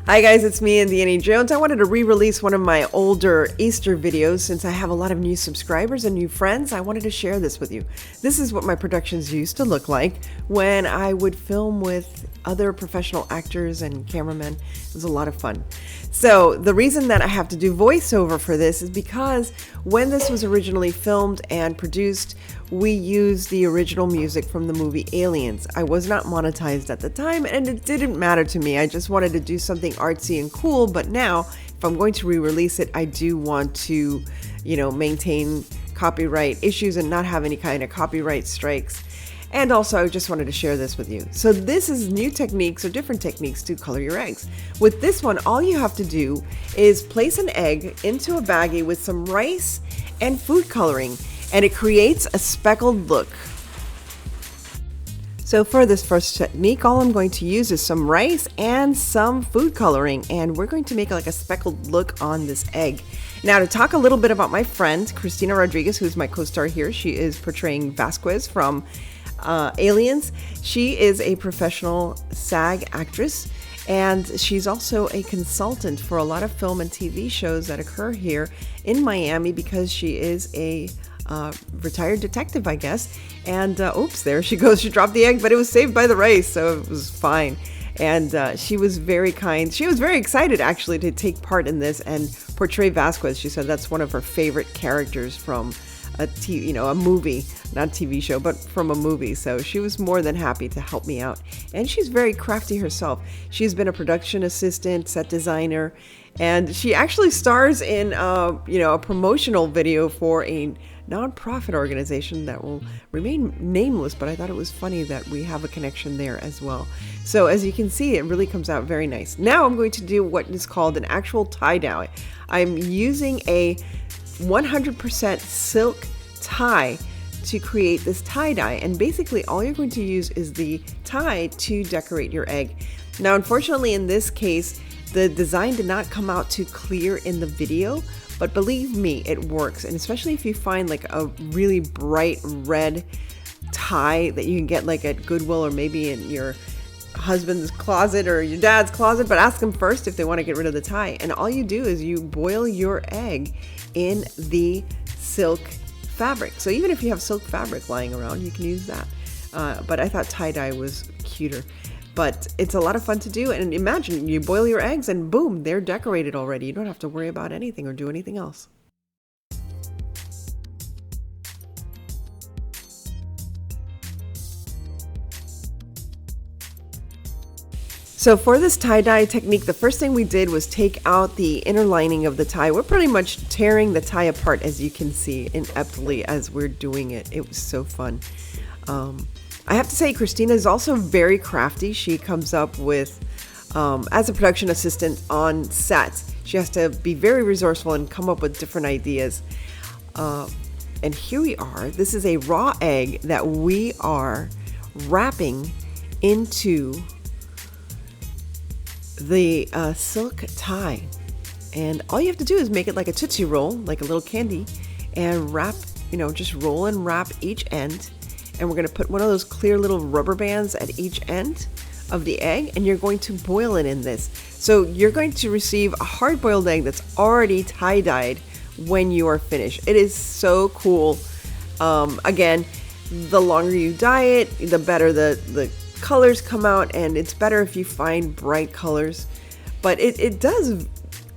Hi guys, it's me, Indiana Jones. I wanted to re-release one of my older Easter videos since I have a lot of new subscribers and new friends. I wanted to share this with you. This is what my productions used to look like when I would film with other professional actors and cameramen. It was a lot of fun. So the reason that I have to do voiceover for this is because when this was originally filmed and produced, we used the original music from the movie Aliens. I was not monetized at the time and it didn't matter to me. I just wanted to do something artsy and cool, but now if I'm going to re-release it, I do want to, maintain copyright issues and not have any kind of copyright strikes. And also, I just wanted to share this with you. So this is new techniques or different techniques to color your eggs. With this one, all you have to do is place an egg into a baggie with some rice and food coloring, and it creates a speckled look. So for this first technique, all I'm going to use is some rice and some food coloring, and we're going to make like a speckled look on this egg. Now, to talk a little bit about my friend, Christina Rodriguez, who's my co-star here, she is portraying Vasquez from Aliens. She is a professional SAG actress, and she's also a consultant for a lot of film and TV shows that occur here in Miami because she is a retired detective, I guess. And oops, there she goes. She dropped the egg, but it was saved by the rice, so it was fine. And she was very kind. She was very excited actually to take part in this and portray Vasquez. She said that's one of her favorite characters from a movie, not a TV show, but from a movie. So she was more than happy to help me out. And she's very crafty herself. She's been a production assistant, set designer, and she actually stars in a promotional video for a nonprofit organization that will remain nameless, but I thought it was funny that we have a connection there as well. So as you can see, it really comes out very nice. Now I'm going to do what is called an actual tie-dye. I'm using a 100% silk tie to create this tie-dye, and basically all you're going to use is the tie to decorate your egg. Now unfortunately in this case the design did not come out too clear in the video, but believe me, it works. And especially if you find like a really bright red tie that you can get like at Goodwill or maybe in your husband's closet or your dad's closet, but ask them first if they want to get rid of the tie. And all you do is you boil your egg in the silk fabric. So even if you have silk fabric lying around, you can use that. But I thought tie-dye was cuter. But it's a lot of fun to do. And imagine you boil your eggs and boom, they're decorated already. You don't have to worry about anything or do anything else. So for this tie-dye technique, the first thing we did was take out the inner lining of the tie. We're pretty much tearing the tie apart, as you can see, ineptly as we're doing it. It was so fun. I have to say, Christina is also very crafty. She comes up with, as a production assistant on set, she has to be very resourceful and come up with different ideas. And here we are. This is a raw egg that we are wrapping into the silk tie. And all you have to do is make it like a Tootsie Roll, like a little candy, and wrap, just roll and wrap each end. And we're going to put one of those clear little rubber bands at each end of the egg, and you're going to boil it in this. So you're going to receive a hard-boiled egg that's already tie-dyed when you are finished. It is so cool. Again, the longer you dye it, the better the colors come out, and it's better if you find bright colors. But it does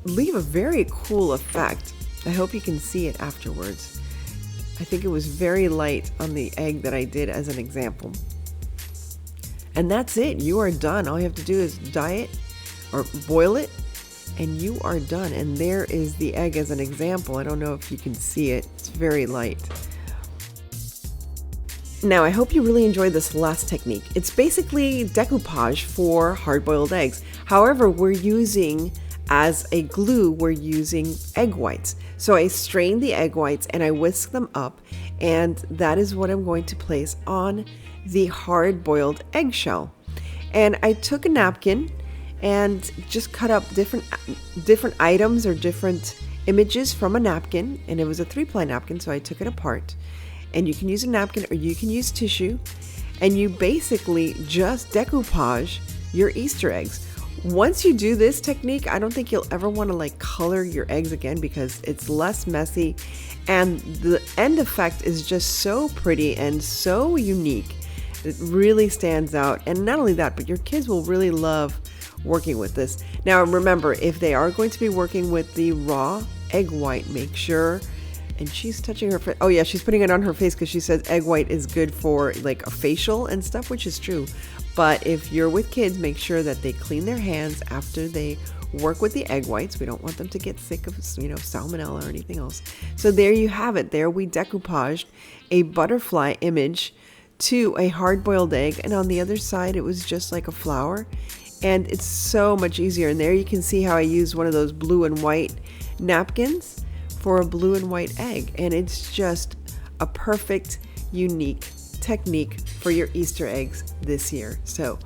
leave a very cool effect. I hope you can see it afterwards. I think it was very light on the egg that I did as an example. And that's it. You are done. All you have to do is dye it or boil it and you are done. And there is the egg as an example. I don't know if you can see it. It's very light. Now, I hope you really enjoyed this last technique. It's basically decoupage for hard-boiled eggs. However, we're using as a glue, we're using egg whites. So I strain the egg whites and I whisk them up, and that is what I'm going to place on the hard-boiled eggshell. And I took a napkin and just cut up different items or different images from a napkin, and it was a 3-ply napkin, so I took it apart. And you can use a napkin or you can use tissue, and you basically just decoupage your Easter eggs. Once you do this technique, I don't think you'll ever want to like color your eggs again because it's less messy and the end effect is just so pretty and so unique. It really stands out. And not only that, but your kids will really love working with this. Now remember, if they are going to be working with the raw egg white, make sure, and she's touching her face. Oh yeah, she's putting it on her face because she says egg white is good for like a facial and stuff, which is true. But if you're with kids, make sure that they clean their hands after they work with the egg whites. We don't want them to get sick of, salmonella or anything else. So there you have it. There we decoupaged a butterfly image to a hard-boiled egg, and on the other side it was just like a flower, and it's so much easier. And there you can see how I used one of those blue and white napkins for a blue and white egg, and it's just a perfect, unique technique for your Easter eggs this year. So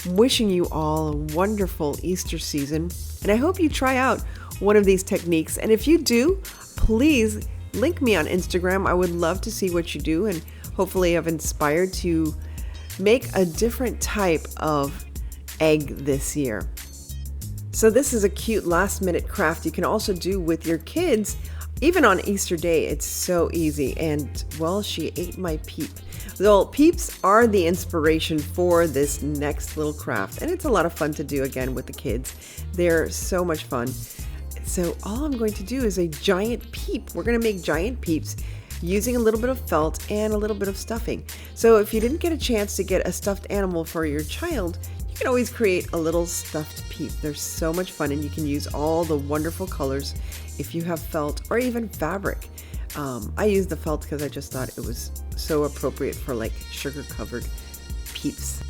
I'm wishing you all a wonderful Easter season, and I hope you try out one of these techniques. And if you do, please link me on Instagram. I would love to see what you do, and hopefully I've inspired to make a different type of egg this year. So this is a cute last minute craft you can also do with your kids, even on Easter Day. It's so easy. And well, she ate my peep. Well, Peeps are the inspiration for this next little craft, and it's a lot of fun to do again with the kids. They're so much fun. So all I'm going to do is a giant peep. We're going to make giant peeps using a little bit of felt and a little bit of stuffing. So if you didn't get a chance to get a stuffed animal for your child, you can always create a little stuffed peep. They're so much fun, and you can use all the wonderful colors if you have felt or even fabric. I used the felt because I just thought it was so appropriate for like sugar covered peeps.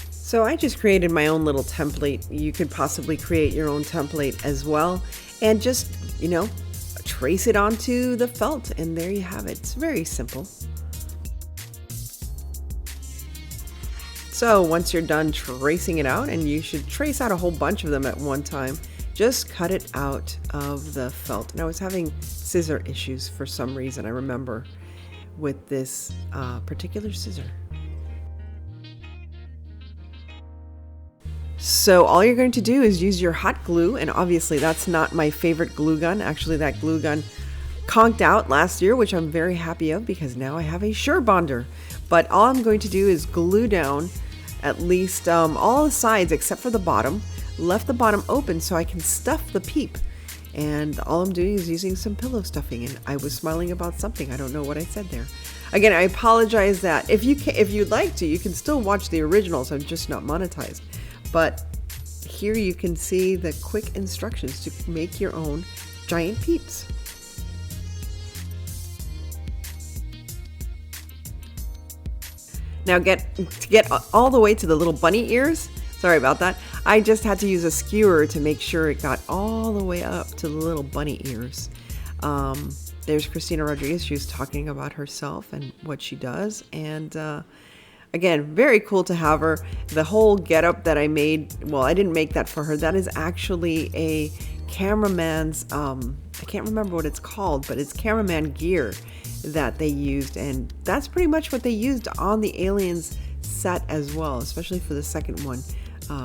So I just created my own little template. You could possibly create your own template as well, and just, trace it onto the felt, and there you have it. It's very simple. So once you're done tracing it out, and you should trace out a whole bunch of them at one time, just cut it out of the felt. And I was having scissor issues for some reason, I remember, with this particular scissor. So all you're going to do is use your hot glue, and obviously that's not my favorite glue gun. Actually, that glue gun conked out last year, which I'm very happy of because now I have a Surebonder. But all I'm going to do is glue down at least all the sides except for the bottom, left the bottom open so I can stuff the peep. And all I'm doing is using some pillow stuffing, and I was smiling about something. I don't know what I said there. Again, I apologize that if you'd like to, you can still watch the originals. I'm just not monetized. But here you can see the quick instructions to make your own giant peeps. Now to get all the way to the little bunny ears, sorry about that, I just had to use a skewer to make sure it got all the way up to the little bunny ears. There's Christina Rodriguez. She was talking about herself and what she does, and again, very cool to have her. The whole getup that I made, well, I didn't make that for her. That is actually a cameraman's, I can't remember what it's called, but it's cameraman gear that they used. And that's pretty much what they used on the Aliens set as well, especially for the second one,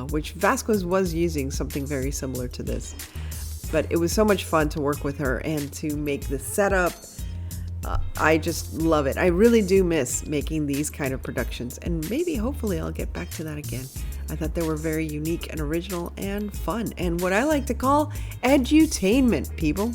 which Vasquez was using something very similar to this. But it was so much fun to work with her and to make the setup. I just love it. I really do miss making these kind of productions, and maybe hopefully I'll get back to that again. I thought they were very unique and original and fun, and what I like to call edutainment, people.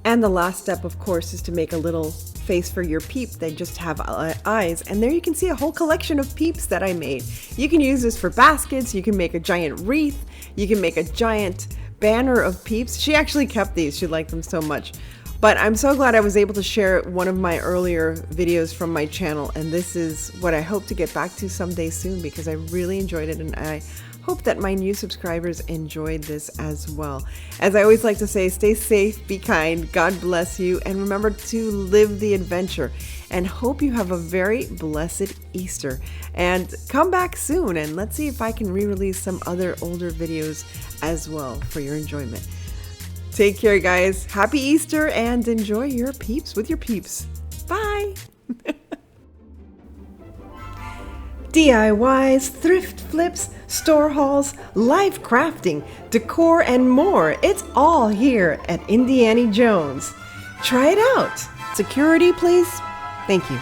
And the last step, of course, is to make a little face for your peep. They just have eyes, and there you can see a whole collection of peeps that I made. You can use this for baskets, you can make a giant wreath, you can make a giant banner of peeps. She actually kept these, she liked them so much. But I'm so glad I was able to share one of my earlier videos from my channel, and this is what I hope to get back to someday soon because I really enjoyed it, and I hope that my new subscribers enjoyed this as well. As I always like to say, stay safe, be kind, God bless you, and remember to live the adventure. And hope you have a very blessed Easter. And come back soon, and let's see if I can re-release some other older videos as well for your enjoyment. Take care, guys. Happy Easter and enjoy your peeps with your peeps. Bye. DIYs, thrift flips, store hauls, life crafting, decor, and more. It's all here at Indiana Jones. Try it out. Security, please. Thank you.